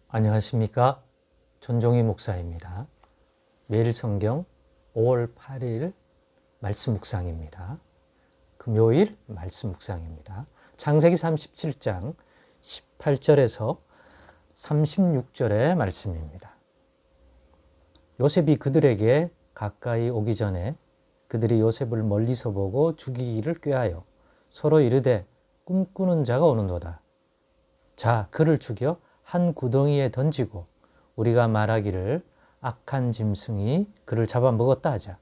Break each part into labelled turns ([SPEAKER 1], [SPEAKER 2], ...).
[SPEAKER 1] 안녕하십니까? 전종희 목사입니다. 매일 성경 5월 8일 말씀 묵상입니다. 금요일 말씀 묵상입니다. 창세기 37장 18절에서 36절의 말씀입니다. 요셉이 그들에게 가까이 오기 전에 그들이 요셉을 멀리서 보고 죽이기를 꾀하여 서로 이르되 꿈꾸는 자가 오는도다. 자, 그를 죽여 한 구덩이에 던지고 우리가 말하기를 악한 짐승이 그를 잡아먹었다 하자.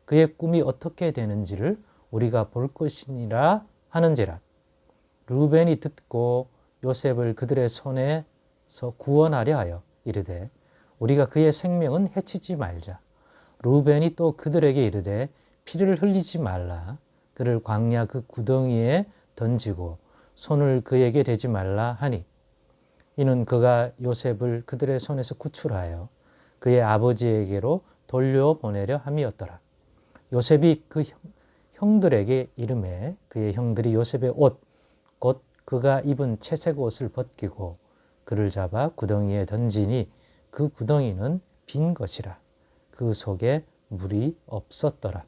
[SPEAKER 1] 그의 꿈이 어떻게 되는지를 우리가 볼 것이니라 하는지라. 르우벤이 듣고 요셉을 그들의 손에서 구원하려 하여 이르되 우리가 그의 생명은 해치지 말자. 르우벤이 또 그들에게 이르되 피를 흘리지 말라. 그를 광야 그 구덩이에 던지고 손을 그에게 대지 말라 하니 이는 그가 요셉을 그들의 손에서 구출하여 그의 아버지에게로 돌려보내려 함이었더라. 요셉이 그 형들에게 이르매 그의 형들이 요셉의 옷, 곧 그가 입은 채색 옷을 벗기고 그를 잡아 구덩이에 던지니 그 구덩이는 빈 것이라. 그 속에 물이 없었더라.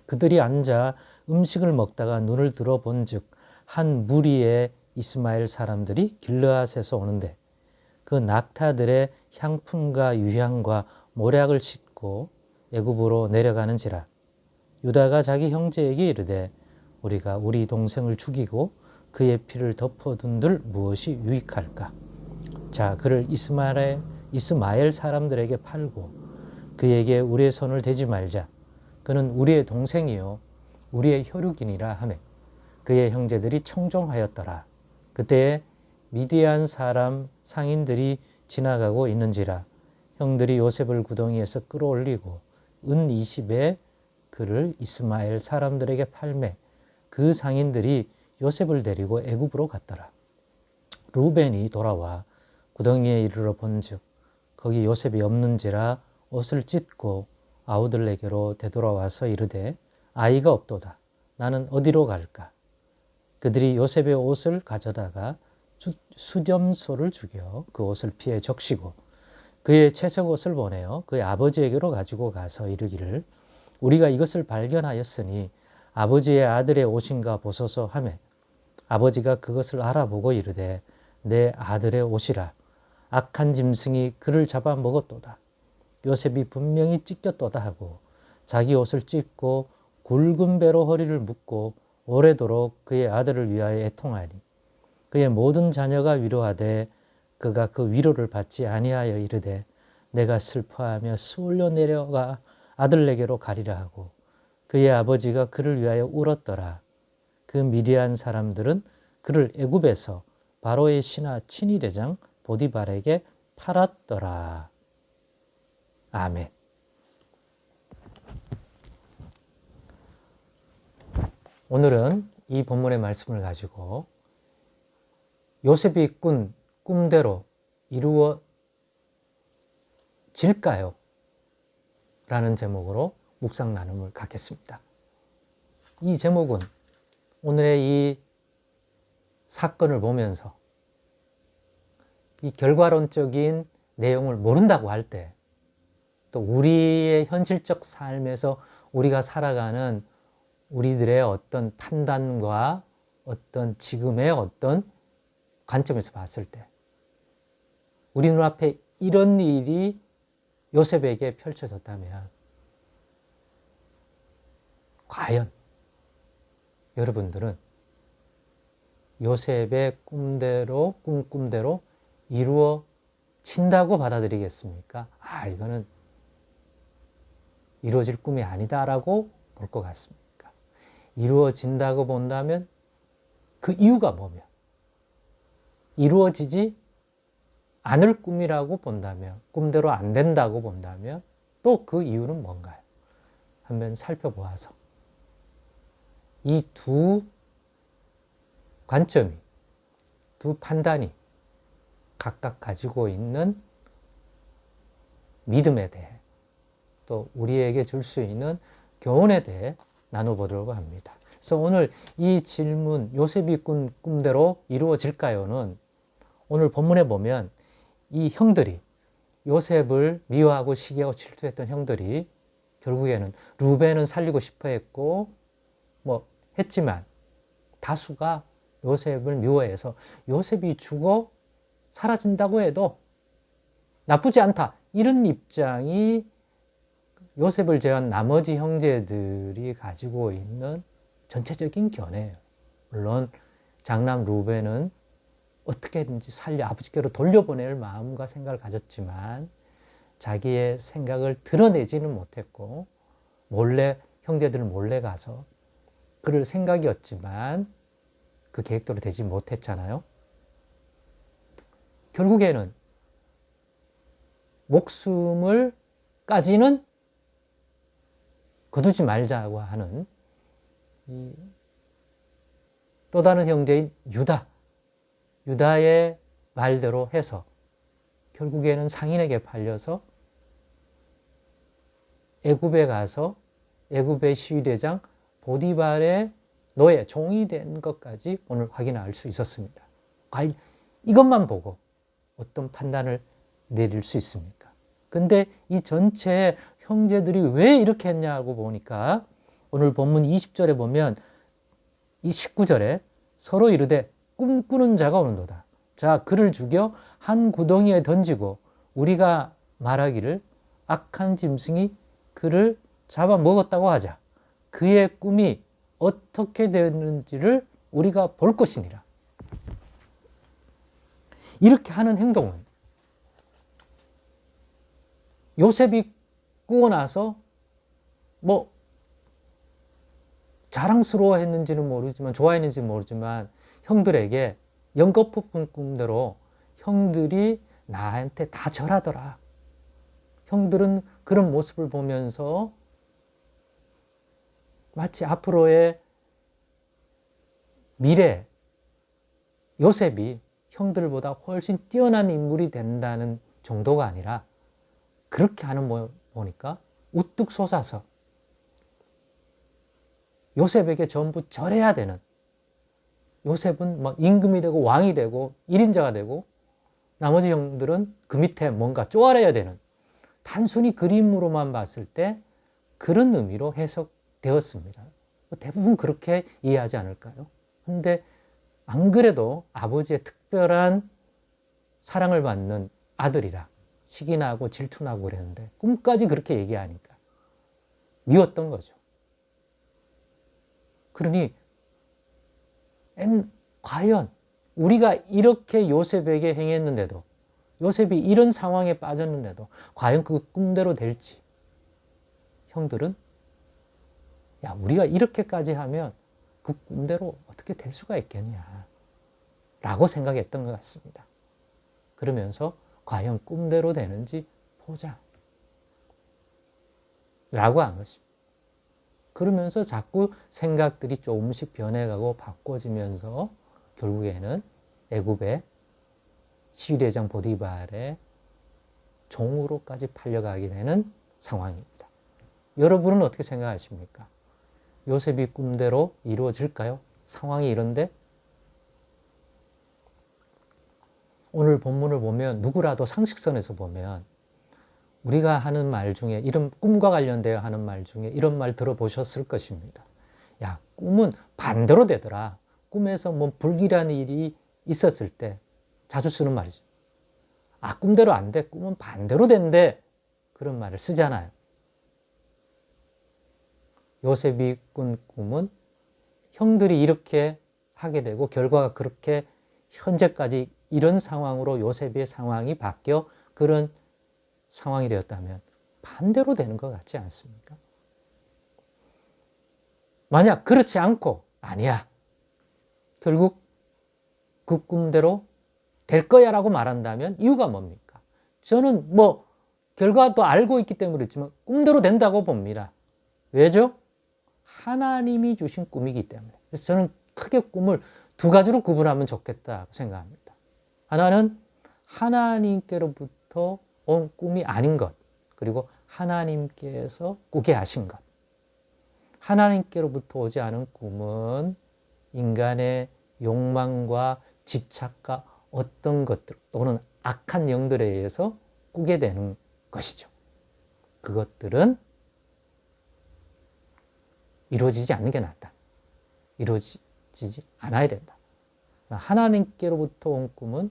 [SPEAKER 1] 그들이 앉아 음식을 먹다가 눈을 들어 본즉 한 무리의 이스마엘 사람들이 길르앗에서 오는데 그 낙타들의 향품과 유향과 모략을 싣고 애굽으로 내려가는지라. 유다가 자기 형제에게 이르되 우리가 우리 동생을 죽이고 그의 피를 덮어둔들 무엇이 유익할까? 자, 그를 이스마엘 사람들에게 팔고 그에게 우리의 손을 대지 말자. 그는 우리의 동생이요 우리의 혈육이니라 하매 그의 형제들이 청종하였더라. 그때에 미디안 사람 상인들이 지나가고 있는지라. 형들이 요셉을 구덩이에서 끌어올리고 은 20에 그를 이스마엘 사람들에게 팔매 그 상인들이 요셉을 데리고 애굽으로 갔더라. 루벤이 돌아와 구덩이에 이르러 본즉 거기 요셉이 없는지라 옷을 찢고 아우들에게로 되돌아와서 이르되 아이가 없도다. 나는 어디로 갈까? 그들이 요셉의 옷을 가져다가 수렴소를 죽여 그 옷을 피해 적시고 그의 채색 옷을 보내어 그의 아버지에게로 가지고 가서 이르기를 우리가 이것을 발견하였으니 아버지의 아들의 옷인가 보소서 하매 아버지가 그것을 알아보고 이르되 내 아들의 옷이라. 악한 짐승이 그를 잡아 먹었도다. 요셉이 분명히 찢겼도다 하고 자기 옷을 찢고 굵은 배로 허리를 묶고 오래도록 그의 아들을 위하여 애통하니 그의 모든 자녀가 위로하되 그가 그 위로를 받지 아니하여 이르되 내가 슬퍼하며 수울려 내려가 아들에게로 가리라 하고 그의 아버지가 그를 위하여 울었더라. 그 미디안 사람들은 그를 애굽에서 바로의 신하 친위대장 보디발에게 팔았더라. 아멘. 오늘은 이 본문의 말씀을 가지고 요셉이 꾼 꿈대로 이루어질까요? 라는 제목으로 묵상 나눔을 갖겠습니다. 이 제목은 오늘의 이 사건을 보면서 이 결과론적인 내용을 모른다고 할 때 또 우리의 현실적 삶에서 우리가 살아가는 우리들의 어떤 판단과 어떤 지금의 어떤 관점에서 봤을 때 우리 눈앞에 이런 일이 요셉에게 펼쳐졌다면 과연 여러분들은 요셉의 꿈대로 이루어진다고 받아들이겠습니까? 이거는 이루어질 꿈이 아니다라고 볼 것 같습니까? 이루어진다고 본다면 그 이유가 뭐며 이루어지지 않을 꿈이라고 본다면 꿈대로 안 된다고 본다면 또 그 이유는 뭔가요? 한번 살펴보아서 이 두 관점이 두 판단이 각각 가지고 있는 믿음에 대해 또 우리에게 줄 수 있는 교훈에 대해 나눠보려고 합니다. 그래서 오늘 이 질문 요셉이 꾼 꿈대로 이루어질까요는 오늘 본문에 보면 이 형들이 요셉을 미워하고 시기하고 질투했던 형들이 결국에는 루벤은 살리고 싶어 했고 뭐 했지만 다수가 요셉을 미워해서 요셉이 죽어 사라진다고 해도 나쁘지 않다. 이런 입장이 요셉을 제외한 나머지 형제들이 가지고 있는 전체적인 견해예요. 물론 장남 루벤은 어떻게든지 살려 아버지께로 돌려보낼 마음과 생각을 가졌지만 자기의 생각을 드러내지는 못했고 몰래 형제들 몰래 가서 그럴 생각이었지만 그 계획대로 되지 못했잖아요. 결국에는 목숨을 까지는 거두지 말자고 하는 또 다른 형제인 유다의 말대로 해서 결국에는 상인에게 팔려서 애굽에 가서 애굽의 시위대장 보디발의 노예, 종이 된 것까지 오늘 확인할 수 있었습니다. 과연 이것만 보고 어떤 판단을 내릴 수 있습니까? 근데 이 전체 형제들이 왜 이렇게 했냐고 보니까 오늘 본문 20절에 보면 이 19절에 서로 이르되 꿈꾸는 자가 오는도다. 자, 그를 죽여 한 구덩이에 던지고 우리가 말하기를 악한 짐승이 그를 잡아먹었다고 하자. 그의 꿈이 어떻게 되는지를 우리가 볼 것이니라. 이렇게 하는 행동은 요셉이 꾸고 나서 뭐 자랑스러워했는지는 모르지만 좋아했는지는 모르지만 형들에게 연거푸 꿈대로 형들이 나한테 다 절하더라. 형들은 그런 모습을 보면서 마치 앞으로의 미래 요셉이 형들보다 훨씬 뛰어난 인물이 된다는 정도가 아니라 그렇게 하는 거 보니까 우뚝 솟아서 요셉에게 전부 절해야 되는, 요셉은 막 임금이 되고 왕이 되고 1인자가 되고 나머지 형들은 그 밑에 뭔가 쪼아려야 되는, 단순히 그림으로만 봤을 때 그런 의미로 해석되었습니다. 대부분 그렇게 이해하지 않을까요? 근데 안 그래도 아버지의 특별한 사랑을 받는 아들이라 시기나고 질투나고 그랬는데 꿈까지 그렇게 얘기하니까 미웠던 거죠. 그러니 과연 우리가 이렇게 요셉에게 행했는데도, 요셉이 이런 상황에 빠졌는데도 과연 그 꿈대로 될지, 형들은 야, 우리가 이렇게까지 하면 그 꿈대로 어떻게 될 수가 있겠냐 라고 생각했던 것 같습니다. 그러면서 과연 꿈대로 되는지 보자 라고 한 것입니다. 그러면서 자꾸 생각들이 조금씩 변해가고 바꿔지면서 결국에는 애굽의 시위대장 보디발의 종으로까지 팔려가게 되는 상황입니다. 여러분은 어떻게 생각하십니까? 요셉이 꿈대로 이루어질까요? 상황이 이런데 오늘 본문을 보면 누구라도 상식선에서 보면 우리가 하는 말 중에, 이런 꿈과 관련되어 하는 말 중에 이런 말 들어보셨을 것입니다. 야, 꿈은 반대로 되더라. 꿈에서 뭐 불길한 일이 있었을 때 자주 쓰는 말이죠. 아, 꿈대로 안 돼. 꿈은 반대로 된대. 그런 말을 쓰잖아요. 요셉이 꾼 꿈은 형들이 이렇게 하게 되고 결과가 그렇게 현재까지 이런 상황으로 요셉의 상황이 바뀌어 그런 상황이 되었다면 반대로 되는 것 같지 않습니까? 만약 그렇지 않고 아니야, 결국 그 꿈대로 될 거야 라고 말한다면 이유가 뭡니까? 저는 뭐 결과도 알고 있기 때문에 그렇지만 꿈대로 된다고 봅니다. 왜죠? 하나님이 주신 꿈이기 때문에. 그래서 저는 크게 꿈을 두 가지로 구분하면 좋겠다고 생각합니다. 하나는 하나님께로부터 온 꿈이 아닌 것, 그리고 하나님께서 꾸게 하신 것. 하나님께로부터 오지 않은 꿈은 인간의 욕망과 집착과 어떤 것들 또는 악한 영들에 의해서 꾸게 되는 것이죠. 그것들은 이루어지지 않는 게 낫다. 이루어지지 않아야 된다. 하나님께로부터 온 꿈은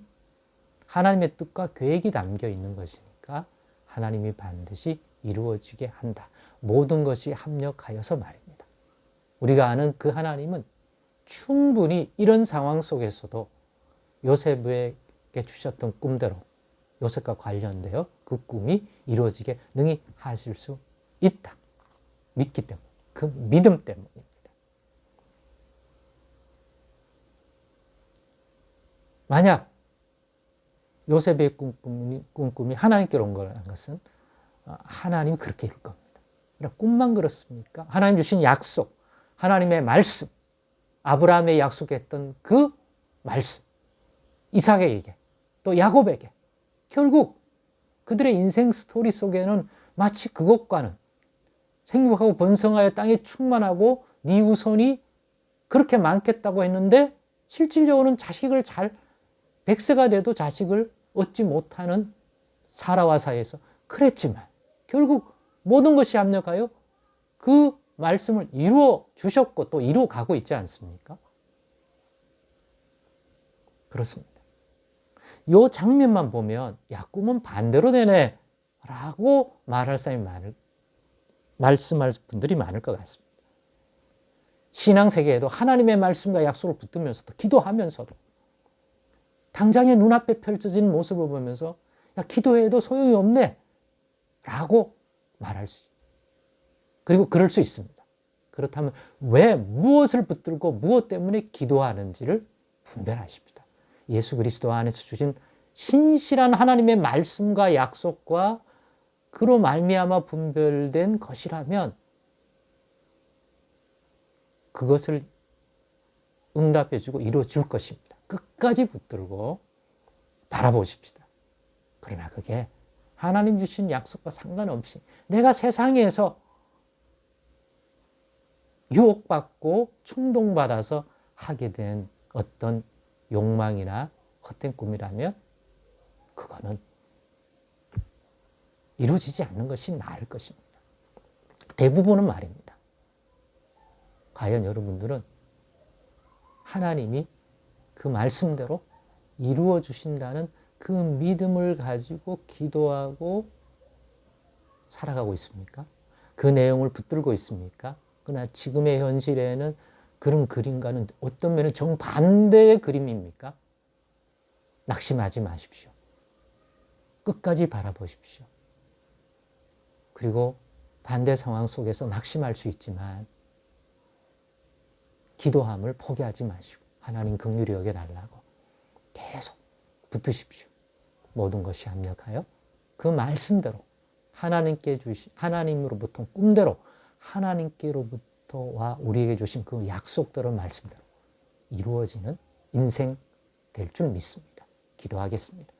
[SPEAKER 1] 하나님의 뜻과 계획이 담겨 있는 것이니까 하나님이 반드시 이루어지게 한다. 모든 것이 합력하여서 말입니다. 우리가 아는 그 하나님은 충분히 이런 상황 속에서도 요셉에게 주셨던 꿈대로 요셉과 관련되어 그 꿈이 이루어지게 능히 하실 수 있다. 믿기 때문에, 그 믿음 때문입니다. 만약 요셉의 꿈이 하나님께로 온 거라는 것은 하나님이 그렇게 이룰 겁니다. 그러나 꿈만 그렇습니까? 하나님 주신 약속, 하나님의 말씀, 아브라함에 약속했던 그 말씀, 이삭에게 또 야곱에게 결국 그들의 인생 스토리 속에는 마치 그것과는 생육하고 번성하여 땅에 충만하고 네 후손이 그렇게 많겠다고 했는데 실질적으로는 자식을 100세가 돼도 자식을 얻지 못하는 사라와 사이에서 그랬지만 결국 모든 것이 합력하여 그 말씀을 이루어 주셨고 또 이루어 가고 있지 않습니까? 그렇습니다. 이 장면만 보면 야, 꿈은 반대로 되네 라고 말할 사람이 말씀할 분들이 많을 것 같습니다. 신앙세계에도 하나님의 말씀과 약속을 붙들면서도 기도하면서도 당장의 눈앞에 펼쳐진 모습을 보면서 야, 기도해도 소용이 없네 라고 말할 수 있습니다. 그리고 그럴 수 있습니다. 그렇다면 왜 무엇을 붙들고 무엇 때문에 기도하는지를 분별하십니다. 예수 그리스도 안에서 주신 신실한 하나님의 말씀과 약속과 그로 말미암아 분별된 것이라면 그것을 응답해주고 이루어줄 것입니다. 끝까지 붙들고 바라보십시다. 그러나 그게 하나님 주신 약속과 상관없이 내가 세상에서 유혹받고 충동받아서 하게 된 어떤 욕망이나 헛된 꿈이라면 그거는 이루어지지 않는 것이 나을 것입니다. 대부분은 말입니다. 과연 여러분들은 하나님이 그 말씀대로 이루어 주신다는 그 믿음을 가지고 기도하고 살아가고 있습니까? 그 내용을 붙들고 있습니까? 그러나 지금의 현실에는 그런 그림과는 어떤 면은 정반대의 그림입니까? 낙심하지 마십시오. 끝까지 바라보십시오. 그리고 반대 상황 속에서 낙심할 수 있지만 기도함을 포기하지 마시고 하나님 긍휼히 여겨달라고 계속 붙드십시오. 모든 것이 합력하여 그 말씀대로 하나님께 주신 하나님으로부터 꿈대로 하나님께로부터와 우리에게 주신 그 약속대로 말씀대로 이루어지는 인생 될 줄 믿습니다. 기도하겠습니다.